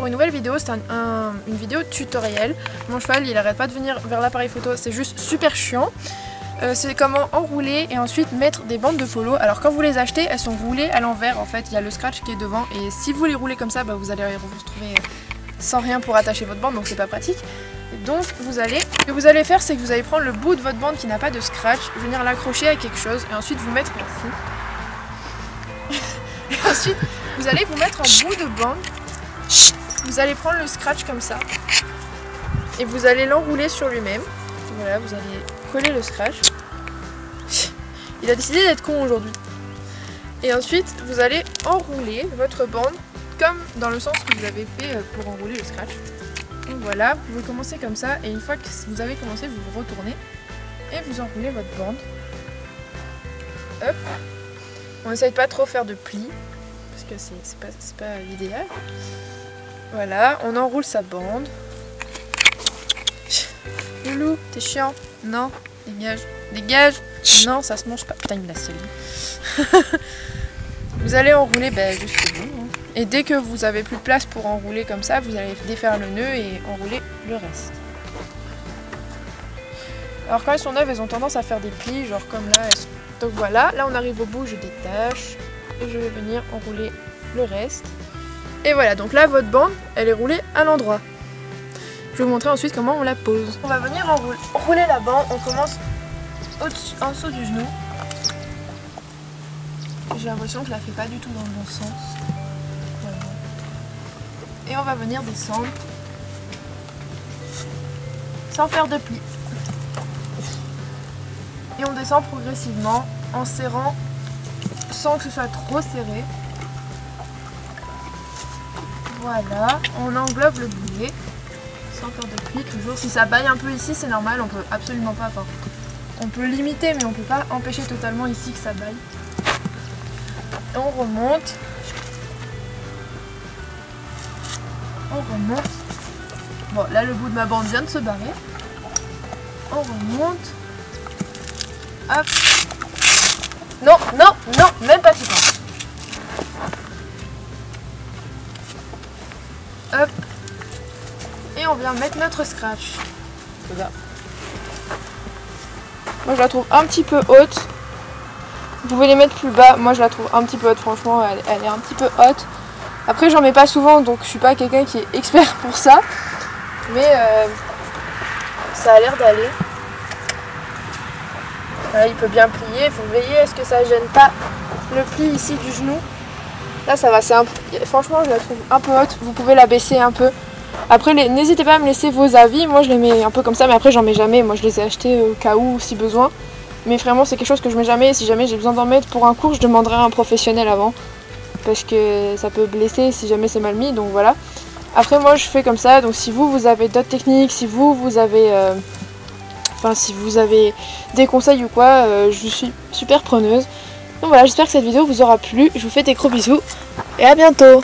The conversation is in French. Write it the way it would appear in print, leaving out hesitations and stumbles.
pour une nouvelle vidéo. C'est une vidéo tutoriel. Mon cheval il arrête pas de venir vers l'appareil photo, c'est juste super chiant. C'est comment enrouler et ensuite mettre des bandes de polo. Alors quand vous les achetez, elles sont roulées à l'envers en fait, il y a le scratch qui est devant et si vous les roulez comme ça, bah, vous allez vous retrouver sans rien pour attacher votre bande, donc c'est pas pratique. Et donc ce que vous allez faire, c'est que vous allez prendre le bout de votre bande qui n'a pas de scratch, venir l'accrocher à quelque chose et ensuite vous mettre ici. Et ensuite vous allez vous mettre en bout de bande, vous allez prendre le scratch comme ça et vous allez l'enrouler sur lui-même. Voilà, vous allez coller le scratch. Il a décidé d'être con aujourd'hui. Et ensuite, vous allez enrouler votre bande comme dans le sens que vous avez fait pour enrouler le scratch. Donc voilà, vous pouvez commencer comme ça et une fois que vous avez commencé, vous vous retournez et vous enroulez votre bande. Hop. On n'essaye pas trop faire de plis parce que c'est pas l'idéal. Voilà, on enroule sa bande. Loulou, t'es chiant. Non, dégage, dégage. Non, ça se mange pas. Putain, il me l'a scellé. Vous allez enrouler jusqu'au bout. Hein. Et dès que vous avez plus de place pour enrouler comme ça, vous allez défaire le nœud et enrouler le reste. Alors quand elles sont neuves, elles ont tendance à faire des plis, genre comme là. Donc voilà, là on arrive au bout, je détache. Et je vais venir enrouler le reste. Et voilà, donc là votre bande, elle est roulée à l'endroit. Je vais vous montrer ensuite comment on la pose. On va venir enrouler la bande, on commence en dessous du genou. J'ai l'impression que je la fais pas du tout dans le bon sens. Voilà. Et on va venir descendre sans faire de plis. Et on descend progressivement en serrant sans que ce soit trop serré. Voilà, on englobe le boulet. Sans faire de plis toujours. Si ça baille un peu ici, c'est normal, on peut absolument pas. Enfin, on peut limiter, mais on peut pas empêcher totalement ici que ça baille. Et on remonte. On remonte. Bon, là le bout de ma bande vient de se barrer. On remonte. Hop. Non, non, non, même pas si fort. Hop. Et on vient mettre notre scratch. Là. Moi je la trouve un petit peu haute. Vous pouvez les mettre plus bas. Moi je la trouve un petit peu haute, franchement elle est un petit peu haute. Après j'en mets pas souvent donc je suis pas quelqu'un qui est expert pour ça. Mais ça a l'air d'aller. Voilà, il peut bien plier, il faut veiller à ce que ça gêne pas le pli ici du genou. Là ça va, franchement je la trouve un peu haute. Vous pouvez la baisser un peu. Après, n'hésitez pas à me laisser vos avis. Moi, je les mets un peu comme ça, mais après, j'en mets jamais. Moi, je les ai achetés au cas où, si besoin. Mais vraiment, c'est quelque chose que je mets jamais. Et si jamais j'ai besoin d'en mettre pour un cours, je demanderai à un professionnel avant. Parce que ça peut blesser si jamais c'est mal mis. Donc voilà. Après, moi, je fais comme ça. Donc si vous avez d'autres techniques, si vous avez... si vous avez des conseils ou quoi, je suis super preneuse. Donc voilà, j'espère que cette vidéo vous aura plu. Je vous fais des gros bisous. Et à bientôt.